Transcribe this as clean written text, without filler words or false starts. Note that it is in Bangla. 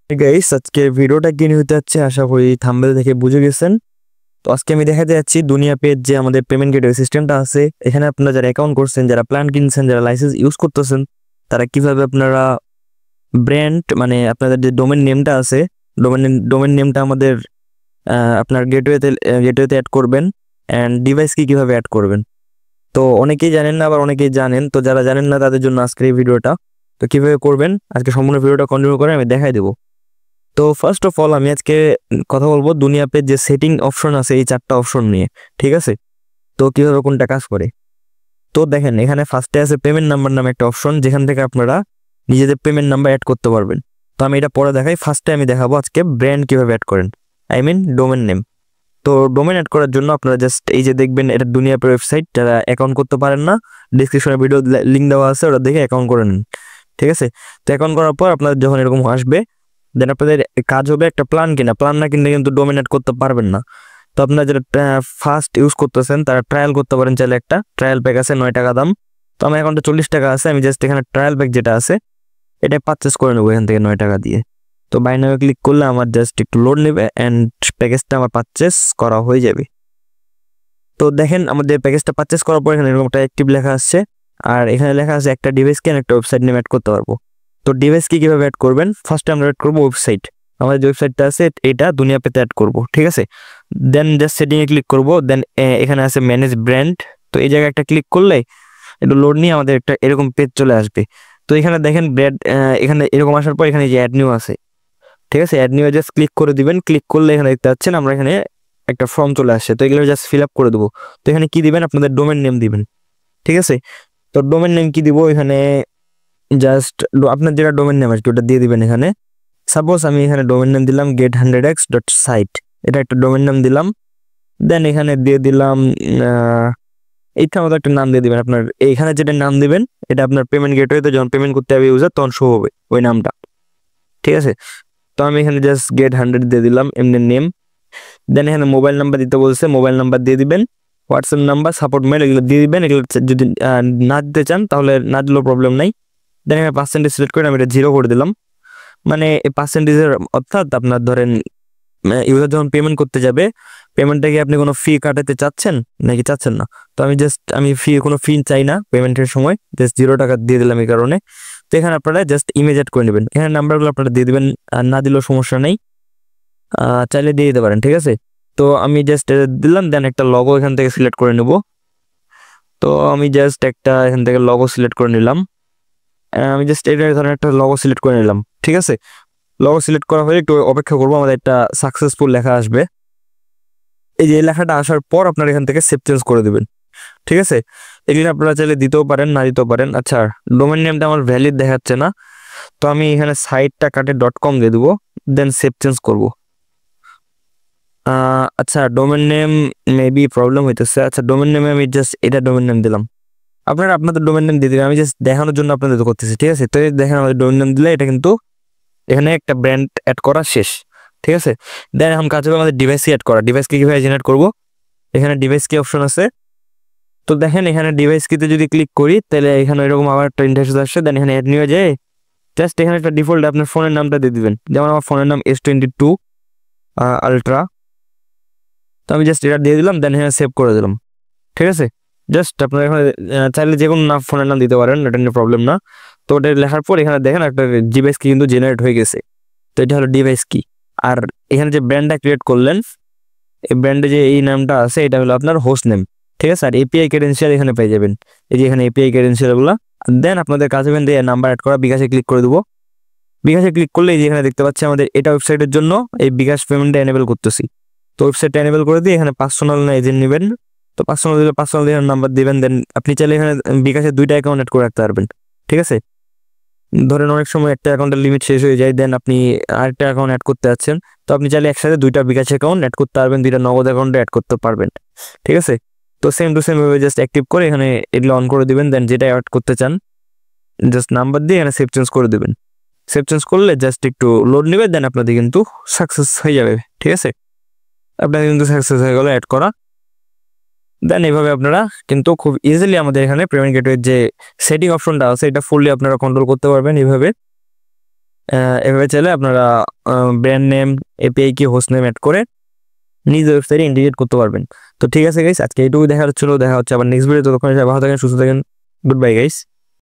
গাইস, আজকে ভিডিওটা কি নিয়ে হতে যাচ্ছে আশা করি থাম্বনেল দেখে বুঝে গেছেন। তো আজকে আমি দেখাতে যাচ্ছি দুনিয়া পেজ যে আমাদের পেমেন্ট গেটওয়ে সিস্টেমটা আছে। এখানে আপনারা যারা অ্যাকাউন্ট করছেন, যারা প্ল্যান কিনছেন, যারা লাইসেন্স ইউজ করতেছেন, তারা কিভাবে আপনারা ব্র্যান্ড মানে আপনাদের যে ডোমেন নেমটা আছে, ডোমেন নেমটা আমাদের আপনার গেটওয়েতে অ্যাড করবেন, অ্যান্ড ডিভাইস কিভাবে অ্যাড করবেন। তো অনেকেই জানেন না, আবার অনেকেই জানেন। তো যারা জানেন না তাদের জন্য আজকের এই ভিডিওটা। তো কিভাবে করবেন আজকে সম্পূর্ণ ভিডিওটা কন্টিনিউ করে আমি দেখাই দেবো। তো ফার্স্ট অফ অল আমি আজকে কথা বলবো দুনিয়া পে যে সেটিং অপশন আছে এই 4টা অপশন নিয়ে, ঠিক আছে? তো কিভাবে কোনটা কাজ করে। তো দেখেন, এখানে ফার্স্টে আছে পেমেন্ট নাম্বার নামে একটা অপশন, যেখান থেকে আপনারা নিজেদের পেমেন্ট নাম্বার অ্যাড করতে পারবেন। তো আমি এটা পরে দেখাই। ফার্স্টে আমি দেখাবো আজকে ব্র্যান্ড কিভাবে অ্যাড করেন, আই মিন ডোমেন নেম। তো ডোমেন অ্যাড করার জন্য আপনারা জাস্ট এই যে দেখবেন, এটা দুনিয়া পে ওয়েবসাইট। যারা অ্যাকাউন্ট করতে পারেন না, ডিসক্রিপশনে ভিডিও লিঙ্ক দেওয়া আছে, ওটা দেখে অ্যাকাউন্ট করে নিন, ঠিক আছে? তো অ্যাকাউন্ট করার পর আপনার যখন এরকম আসবে, দেন আপনাদের কাজ হবে একটা প্ল্যান কিনা। প্ল্যান না কিনলে কিন্তু ডোমিনেট করতে পারবেন না। তো আপনারা যারা ফার্স্ট ইউজ করতেছেন তারা ট্রায়াল করতে পারেন চাইলে। একটা ট্রায়াল প্যাক আছে 9 টাকা দাম। তো আমার অ্যাকাউন্টে 40 টাকা আছে, আমি জাস্ট এখানে ট্রায়াল প্যাক যেটা আছে এটা পারচেস করে নেবো এখান থেকে 9 টাকা দিয়ে। তো বাই নাও ক্লিক করলে আমার জাস্ট একটু লোড নেবে, অ্যান্ড প্যাকেজটা আমার পারচেস করা হয়ে যাবে। তো দেখেন, আমাদের প্যাকেজটা পারচেস করার পর এখানে এরকম একটা অ্যাক্টিভ লেখা আসছে, আর এখানে লেখা আছে একটা ডিভাইসকে একটা ওয়েবসাইট নেম অ্যাড করতে পারবো। তো ডিভাইস কিভাবে অ্যাড করবেন, ফার্স্টে আমরা অ্যাড করবো ওয়েবসাইট। আমাদের যে ওয়েবসাইটটা আছে এটা দুনিয়া পেতে অ্যাড করবো, ঠিক আছে? দেন জাস্ট সেটিংয়ে ক্লিক করবো। দেন এখানে আছে ম্যানেজ ব্র্যান্ড। তো এই জায়গায় একটা ক্লিক করলে একটু লোড নিয়ে আমাদের একটা এরকম পেজ চলে আসবে। তো এখানে দেখেন ব্র্যান্ড, এখানে এরকম আসার পর এখানে যে অ্যাড নিউ আছে, ঠিক আছে? অ্যাড নিউ জাস্ট ক্লিক করে দিবেন। ক্লিক করলে এখানে দেখতে পাচ্ছেন আমরা এখানে একটা ফর্ম চলে আসছে। তো এগুলো জাস্ট ফিল আপ করে দেবো। তো এখানে কি দিবেন, আপনাদের ডোমেন নেম দিবেন, ঠিক আছে? তো ডোমেন নেম কি দিব, এখানে জাস্ট আপনার যেটা ডোমেন নেম আছে ওটা দিয়ে দিবেন। এখানে সাপোজ আমি এখানে ডোমেন নেম দিলাম get100x.site, এটা একটা ডোমেন নাম দিলাম। দেন এখানে দিয়ে দিলাম এইটার মতো একটা নাম দিয়ে দিবেন। আপনার এইখানে যেটা নাম দিবেন এটা আপনার পেমেন্ট গেটওয়েতে যখন পেমেন্ট করতে হবে ইউজার, তখন শো হবে ওই নামটা, ঠিক আছে? তো আমি এখানে জাস্ট get100 দিয়ে দিলাম এমনি নেম। দেন এখানে মোবাইল নাম্বার দিতে বলছে, মোবাইল নাম্বার দিয়ে দিবেন। হোয়াটসঅ্যাপ নাম্বার, সাপোর্ট মেল, এগুলো দিয়ে দিবেন। এগুলো যদি না দিতে চান তাহলে না দিলেও প্রবলেম নাই। দেন এখানে পার্সেন্টেজ সিলেক্ট করে আমি এটা 0 করে দিলাম। মানে এই পার্সেন্টেজের অর্থাৎ আপনার ধরেন ইউজার যখন পেমেন্ট করতে যাবে, পেমেন্টটা কি আপনি কোনো ফি কাটাতে চাচ্ছেন নাকি চাচ্ছেন না? তো আমি জাস্ট কোনো ফি চাই না পেমেন্টের সময়, জাস্ট 0 টাকা দিয়ে দিলাম এই কারণে। তো এখানে আপনারা জাস্ট ইমেজ অ্যাড করে নেবেন। এখানে নাম্বারগুলো আপনারা দিয়ে দিবেন, আর না দিলেও সমস্যা নেই, চাইলে দিয়ে দিতে পারেন, ঠিক আছে? তো আমি জাস্ট দিলাম। দেন একটা লগো এখান থেকে সিলেক্ট করে নেব। তো আমি জাস্ট একটা এখান থেকে লগো সিলেক্ট করে নিলাম। আমি জাস্ট এটা ধরেন একটা লগো সিলেক্ট করে নিলাম, ঠিক আছে? লগো সিলেক্ট করা হলে একটু অপেক্ষা করবো, আমাদের একটা সাকসেসফুল লেখা আসবে। এই যে লেখাটা আসার পর আপনারা এখান থেকে সেভ চেঞ্জ করে দেবেন, ঠিক আছে? এগুলো আপনারা চাইলে দিতেও পারেন, না দিতেও পারেন। আচ্ছা, ডোমেন নেমটা আমার ভ্যালিড দেখাচ্ছে না, তো আমি এখানে সাইটটা কাটে .com দিয়ে দেবো। দেন সেভ চেঞ্জ করবো। আচ্ছা, ডোমেন নেম মেবি প্রবলেম হইতেছে। আচ্ছা, ডোমেন নেমে আমি জাস্ট এটা ডোমেন নেম দিলাম। আপনারা আপনাদের ডোমেন নেম দিয়ে দিবেন, আমি জাস্ট দেখানোর জন্য আপনাদের করতেছি, ঠিক আছে? তো দেখেন আমাদের ডোমেন নেম দিলে এটা কিন্তু এখানে একটা ব্র্যান্ড অ্যাড করা শেষ, ঠিক আছে? দেন এখন কাজ হবে আমাদের ডিভাইস অ্যাড করা। ডিভাইসকে কীভাবে জেনারেট করবো, এখানে ডিভাইস কি অপশন আছে। তো দেখেন এখানে ডিভাইস কিতে যদি ক্লিক করি তাহলে এখানে এরকম আবার একটা ইন্টারফেস আসছে। দেন এখানে অ্যাড নিয়ে যায়, জাস্ট এখানে একটা ডিফল্ট আপনার ফোনের নামটা দিয়ে দিবেন। যেমন আমার ফোনের নাম S22 আলট্রা। তো আমি জাস্ট এটা দিয়ে দিলাম। দেন এখানে সেভ করে দিলাম, ঠিক আছে? জাস্ট আপনারা এখানে চাইলে যে কোনো নাম ফোনের নাম দিতে পারেন, এটা নিয়ে প্রবলেম না। তো ওটা লেখার পর এখানে দেখেন একটা ডিভাইস কি কিন্তু জেনারেট হয়ে গেছে। তো এটা হলো ডিভাইস কি। আর এখানে যে ব্র্যান্ডটা ক্রিয়েট করলেন, এই ব্র্যান্ডে যে এই নামটা আছে এটা হলো আপনার হোস্ট নেম, ঠিক আছে? আর এপিআই ক্রেডেনশিয়াল এখানে পেয়ে যাবেন, এই যে এখানে এপিআই ক্রেডেনশিয়ালগুলো। দেন আপনাদের কাছে দিয়ে নাম্বার অ্যাড করা, বিকাশে ক্লিক করে দেবো। বিকাশে ক্লিক করলে এই যে এখানে দেখতে পাচ্ছি আমাদের এটা ওয়েবসাইটের জন্য এই বিকাশ পেমেন্টটা এনেবল করতেছি। তো ওয়েবসাইটটা এনেবল করে দিয়ে এখানে পার্সোনাল না এজেন্ট নেবেন। তো পার্সোনাল দিলে পার্সোনাল দিয়ে নাম্বার দিবেন। দেন আপনি চাইলে এখানে বিকাশে 2টা অ্যাকাউন্ট অ্যাড করে রাখতে পারবেন, ঠিক আছে? ধরেন অনেক সময় একটা অ্যাকাউন্টের লিমিট শেষ হয়ে যায়, দেন আপনি আরেকটা অ্যাকাউন্ট অ্যাড করতে যাচ্ছেন, তো আপনি চাইলে একসাথে 2টা বিকাশ অ্যাকাউন্ট অ্যাড করতে পারবেন, 2টা নগদ অ্যাকাউন্টে অ্যাড করতে পারবেন, ঠিক আছে? তো সেম টু সেম ভাবে জাস্ট অ্যাক্টিভ করে এখানে এগুলো অন করে দিবেন। দেন যেটা অ্যাড করতে চান জাস্ট নাম্বার দিয়ে এখানে সেভ চেঞ্জ করে দেবেন। সেভ চেঞ্জ করলে জাস্ট একটু লোড নেবে, দেন আপনাদের কিন্তু সাকসেস হয়ে যাবে, ঠিক আছে? আপনাদের কিন্তু সাকসেস হয়ে গেল অ্যাড করা। দেন এইভাবে আপনারা কিন্তু খুব ইজিলি আমাদের এখানে পেমেন্ট গেটওয়ের যে সেটিং অপশনটা আছে এটা ফুললি আপনারা কন্ট্রোল করতে পারবেন এইভাবে। এভাবে চাইলে আপনারা ব্র্যান্ড নেম, এপিআই কি, হোস্ট নেম অ্যাড করে নিজ ওয়েবসাইটে ইন্টিগ্রেট করতে পারবেন। তো ঠিক আছে গাইস, আজকে এইটুকু দেখা হচ্ছে আবার নেক্সট ভিডিও। ততক্ষণ ভালো থাকেন, সুস্থ থাকেন, গুড বাই গাইস।